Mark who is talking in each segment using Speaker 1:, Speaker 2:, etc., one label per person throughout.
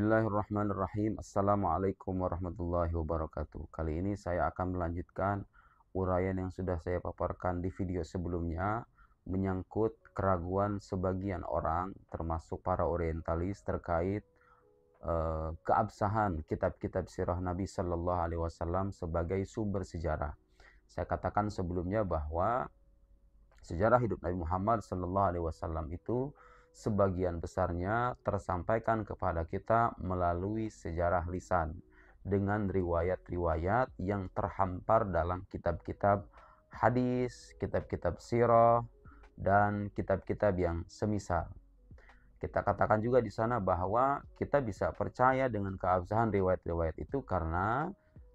Speaker 1: Bismillahirrahmanirrahim. Assalamualaikum warahmatullahi wabarakatuh. Kali ini saya akan melanjutkan uraian yang sudah saya paparkan di video sebelumnya menyangkut keraguan sebagian orang termasuk para orientalis terkait keabsahan kitab-kitab sirah Nabi Sallallahu Alaihi Wasallam sebagai sumber sejarah. Saya katakan sebelumnya bahwa sejarah hidup Nabi Muhammad Sallallahu Alaihi Wasallam itu sebagian besarnya tersampaikan kepada kita melalui sejarah lisan dengan riwayat-riwayat yang terhampar dalam kitab-kitab hadis, kitab-kitab sirah, dan kitab-kitab yang semisal. Kita katakan juga di sana bahwa kita bisa percaya dengan keabsahan riwayat-riwayat itu karena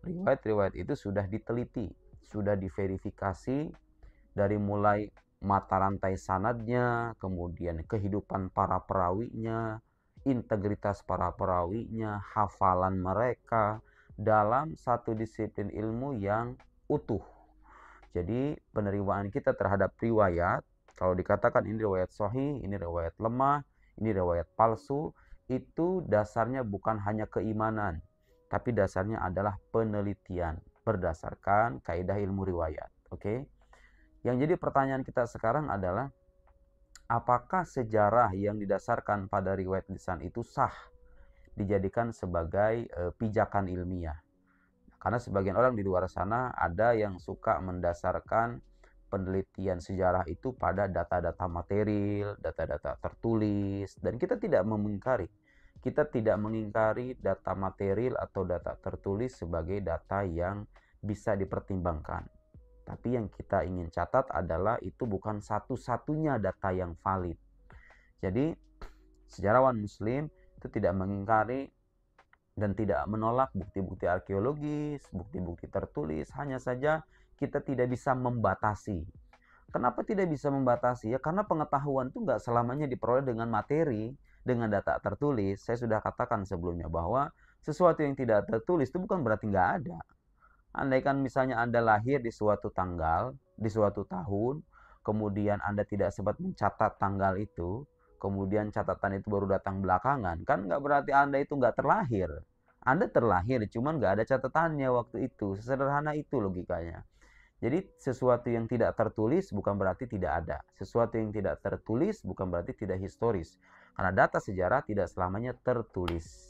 Speaker 1: riwayat-riwayat itu sudah diteliti, sudah diverifikasi dari mulai mata rantai sanadnya, kemudian kehidupan para perawinya, integritas para perawinya, hafalan mereka dalam satu disiplin ilmu yang utuh. Jadi penerimaan kita terhadap riwayat, kalau dikatakan ini riwayat sahih, ini riwayat lemah, ini riwayat palsu, itu dasarnya bukan hanya keimanan, tapi dasarnya adalah penelitian berdasarkan kaidah ilmu riwayat. Oke? Yang jadi pertanyaan kita sekarang adalah, apakah sejarah yang didasarkan pada riwayat lisan itu sah dijadikan sebagai pijakan ilmiah? Karena sebagian orang di luar sana ada yang suka mendasarkan penelitian sejarah itu pada data-data material, data-data tertulis, dan kita tidak mengingkari. Kita tidak mengingkari data material atau data tertulis sebagai data yang bisa dipertimbangkan. Tapi yang kita ingin catat adalah itu bukan satu-satunya data yang valid. Jadi sejarawan muslim itu tidak mengingkari dan tidak menolak bukti-bukti arkeologis, bukti-bukti tertulis. Hanya saja kita tidak bisa membatasi. Kenapa tidak bisa membatasi? Ya karena pengetahuan itu nggak selamanya diperoleh dengan materi, dengan data tertulis. Saya sudah katakan sebelumnya bahwa sesuatu yang tidak tertulis itu bukan berarti nggak ada. Andaikan misalnya Anda lahir di suatu tanggal, di suatu tahun, kemudian Anda tidak sempat mencatat tanggal itu, kemudian catatan itu baru datang belakangan, kan nggak berarti Anda itu nggak terlahir. Anda terlahir, cuman nggak ada catatannya waktu itu. Sesederhana itu logikanya. Jadi sesuatu yang tidak tertulis bukan berarti tidak ada. Sesuatu yang tidak tertulis bukan berarti tidak historis. Karena data sejarah tidak selamanya tertulis.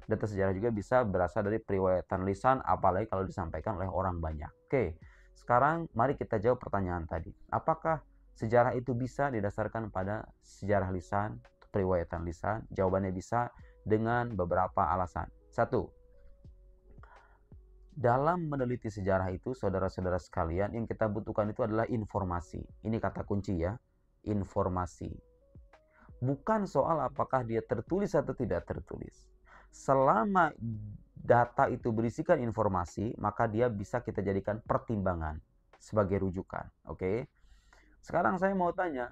Speaker 1: Data sejarah juga bisa berasal dari periwayatan lisan, apalagi kalau disampaikan oleh orang banyak. Oke, sekarang mari kita jawab pertanyaan tadi. Apakah sejarah itu bisa didasarkan pada sejarah lisan, periwayatan lisan? Jawabannya bisa dengan beberapa alasan. Satu, dalam meneliti sejarah itu, saudara-saudara sekalian, yang kita butuhkan itu adalah informasi. Ini kata kunci ya, informasi. Bukan soal apakah dia tertulis atau tidak tertulis. Selama data itu berisikan informasi, maka dia bisa kita jadikan pertimbangan sebagai rujukan. Oke? Sekarang saya mau tanya,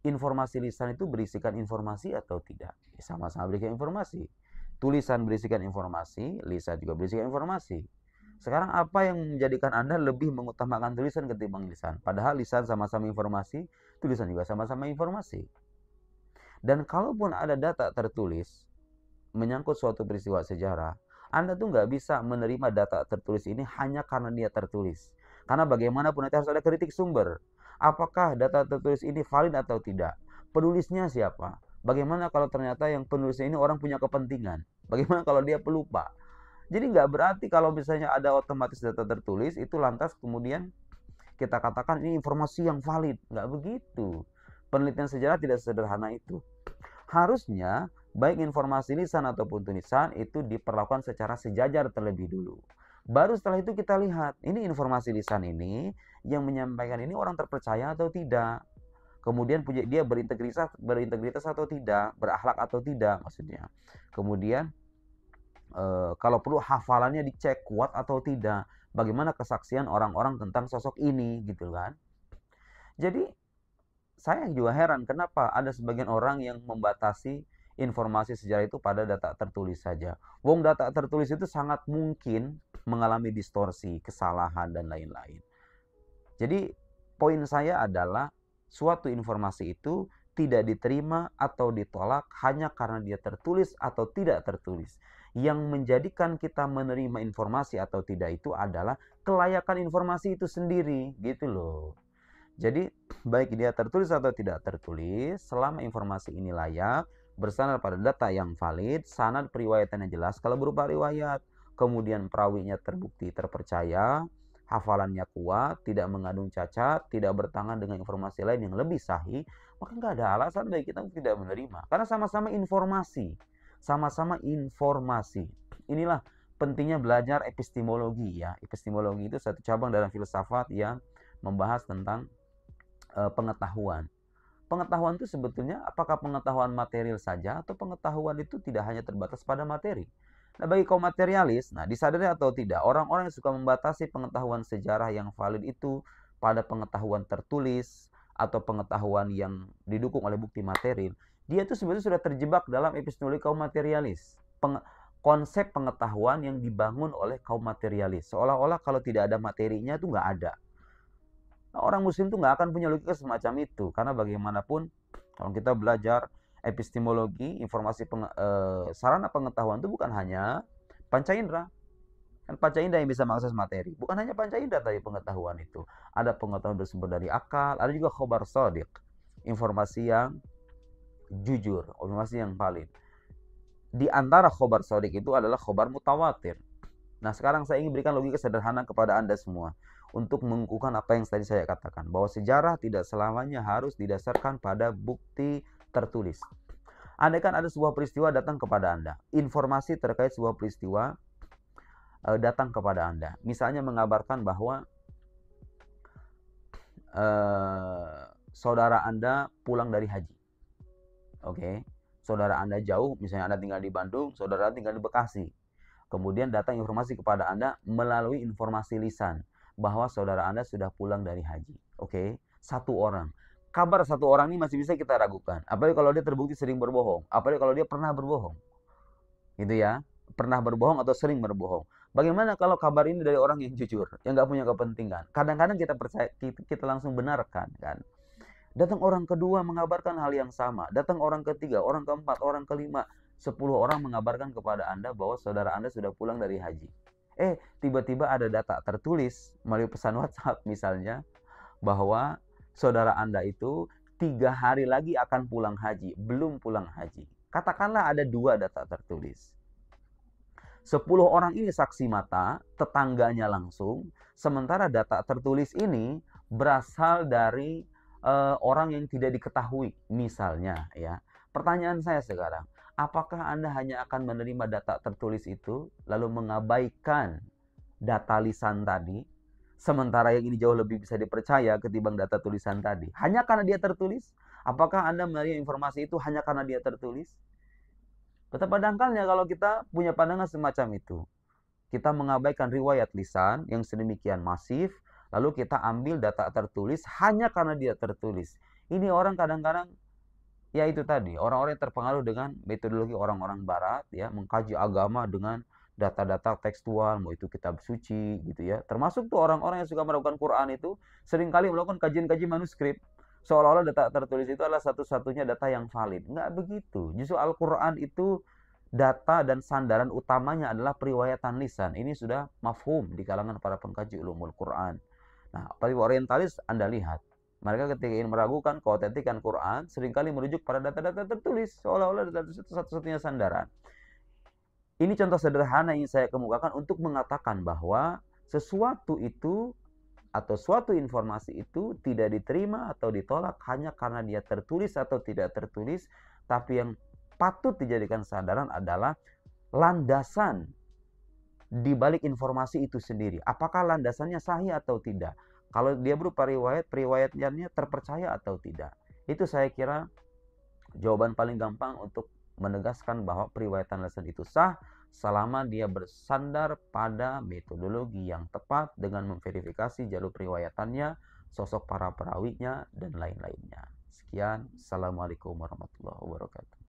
Speaker 1: informasi lisan itu berisikan informasi atau tidak? Sama-sama berisikan informasi. Tulisan berisikan informasi, lisan juga berisikan informasi. Sekarang apa yang menjadikan Anda lebih mengutamakan tulisan ketimbang lisan? Padahal lisan sama-sama informasi, tulisan juga sama-sama informasi. Dan kalaupun ada data tertulis menyangkut suatu peristiwa sejarah, Anda tuh nggak bisa menerima data tertulis ini hanya karena dia tertulis. Karena bagaimanapun nanti harus ada kritik sumber. Apakah data tertulis ini valid atau tidak? Penulisnya siapa? Bagaimana kalau ternyata yang penulisnya ini orang punya kepentingan? Bagaimana kalau dia pelupa? Jadi nggak berarti kalau misalnya ada otomatis data tertulis, itu lantas kemudian kita katakan ini informasi yang valid. Nggak begitu. Penelitian sejarah tidak sederhana itu. Harusnya baik informasi lisan ataupun tulisan itu diperlakukan secara sejajar terlebih dulu. Baru setelah itu kita lihat, ini informasi lisan ini yang menyampaikan ini orang terpercaya atau tidak. Kemudian dia berintegritas atau tidak, berakhlak atau tidak maksudnya. Kemudian kalau perlu hafalannya dicek kuat atau tidak. Bagaimana kesaksian orang-orang tentang sosok ini gitu kan. Jadi saya juga heran kenapa ada sebagian orang yang membatasi informasi sejarah itu pada data tertulis saja. Wong data tertulis itu sangat mungkin mengalami distorsi, kesalahan, dan lain-lain. Jadi poin saya adalah suatu informasi itu tidak diterima atau ditolak hanya karena dia tertulis atau tidak tertulis. Yang menjadikan kita menerima informasi atau tidak itu adalah kelayakan informasi itu sendiri, gitu loh. Jadi, baik dia tertulis atau tidak tertulis, selama informasi ini layak, bersandar pada data yang valid, sanad periwayatannya jelas kalau berupa riwayat, kemudian perawinya terbukti terpercaya, hafalannya kuat, tidak mengandung cacat, tidak bertentangan dengan informasi lain yang lebih sahih, maka nggak ada alasan bagi kita untuk tidak menerima. Karena sama-sama informasi. Sama-sama informasi. Inilah pentingnya belajar epistemologi ya. Epistemologi itu satu cabang dalam filsafat yang membahas tentang pengetahuan. Pengetahuan itu sebetulnya apakah pengetahuan material saja atau pengetahuan itu tidak hanya terbatas pada materi. Nah, bagi kaum materialis, disadari atau tidak, orang-orang yang suka membatasi pengetahuan sejarah yang valid itu pada pengetahuan tertulis atau pengetahuan yang didukung oleh bukti material, dia itu sebetulnya sudah terjebak dalam epistemologi kaum materialis. Konsep pengetahuan yang dibangun oleh kaum materialis. Seolah-olah kalau tidak ada materinya itu nggak ada. Nah, orang muslim itu nggak akan punya logika semacam itu. Karena bagaimanapun, kalau kita belajar epistemologi, sarana pengetahuan itu bukan hanya panca indera. Kan panca indera yang bisa mengakses materi. Bukan hanya panca indera tadi pengetahuan itu. Ada pengetahuan bersumber dari akal, ada juga khobar shadiq. Informasi yang jujur, informasi yang valid. Di antara khobar shadiq itu adalah khobar mutawatir. Nah, sekarang saya ingin berikan logika sederhana kepada Anda semua untuk mengukuhkan apa yang tadi saya katakan, bahwa sejarah tidak selamanya harus didasarkan pada bukti tertulis. Andaikan ada sebuah peristiwa datang kepada Anda, informasi terkait sebuah peristiwa datang kepada Anda, misalnya mengabarkan bahwa saudara Anda pulang dari haji. Oke, saudara Anda jauh, misalnya Anda tinggal di Bandung, saudara Anda tinggal di Bekasi. Kemudian datang informasi kepada Anda melalui informasi lisan bahwa saudara Anda sudah pulang dari haji. Oke, satu orang. Kabar satu orang ini masih bisa kita ragukan. Apalagi kalau dia terbukti sering berbohong. Apalagi kalau dia pernah berbohong. Gitu ya. Pernah berbohong atau sering berbohong. Bagaimana kalau kabar ini dari orang yang jujur, yang nggak punya kepentingan? Kadang-kadang kita percaya, kita langsung benarkan kan. Datang orang kedua mengabarkan hal yang sama. Datang orang ketiga, orang keempat, orang kelima. 10 orang mengabarkan kepada Anda bahwa saudara Anda sudah pulang dari haji. Tiba-tiba ada data tertulis melalui pesan WhatsApp misalnya, bahwa saudara Anda itu 3 hari lagi akan pulang haji, belum pulang haji. Katakanlah ada 2 data tertulis. 10 orang ini saksi mata, tetangganya langsung, sementara data tertulis ini berasal dari orang yang tidak diketahui, misalnya ya. Pertanyaan saya sekarang, apakah Anda hanya akan menerima data tertulis itu, lalu mengabaikan data lisan tadi, sementara yang ini jauh lebih bisa dipercaya ketimbang data tulisan tadi? Hanya karena dia tertulis? Apakah Anda menerima informasi itu hanya karena dia tertulis? Betapa dangkalnya kalau kita punya pandangan semacam itu. Kita mengabaikan riwayat lisan yang sedemikian masif, lalu kita ambil data tertulis hanya karena dia tertulis. Ini orang kadang-kadang, ya itu tadi, orang-orang yang terpengaruh dengan metodologi orang-orang barat, ya, mengkaji agama dengan data-data tekstual, mau itu kitab suci gitu ya. Termasuk tuh orang-orang yang suka melakukan Quran itu seringkali melakukan kajian-kajian manuskrip. Seolah-olah data tertulis itu adalah satu-satunya data yang valid. Enggak begitu. Justru Al-Quran itu data dan sandaran utamanya adalah periwayatan lisan. Ini sudah mafhum di kalangan para pengkaji ulumul Quran. Nah, apalagi orientalis Anda lihat. Mereka ketika ingin meragukan keautentikan Quran, seringkali merujuk pada data-data tertulis. Seolah-olah data itu satu-satunya sandaran. Ini contoh sederhana yang saya kemukakan untuk mengatakan bahwa sesuatu itu atau suatu informasi itu tidak diterima atau ditolak hanya karena dia tertulis atau tidak tertulis, tapi yang patut dijadikan sandaran adalah landasan di balik informasi itu sendiri. Apakah landasannya sahih atau tidak? Kalau dia berupa riwayat, periwayatannya terpercaya atau tidak? Itu saya kira jawaban paling gampang untuk menegaskan bahwa periwayatan lisan itu sah selama dia bersandar pada metodologi yang tepat dengan memverifikasi jalur periwayatannya, sosok para perawinya, dan lain-lainnya. Sekian, Assalamualaikum warahmatullahi wabarakatuh.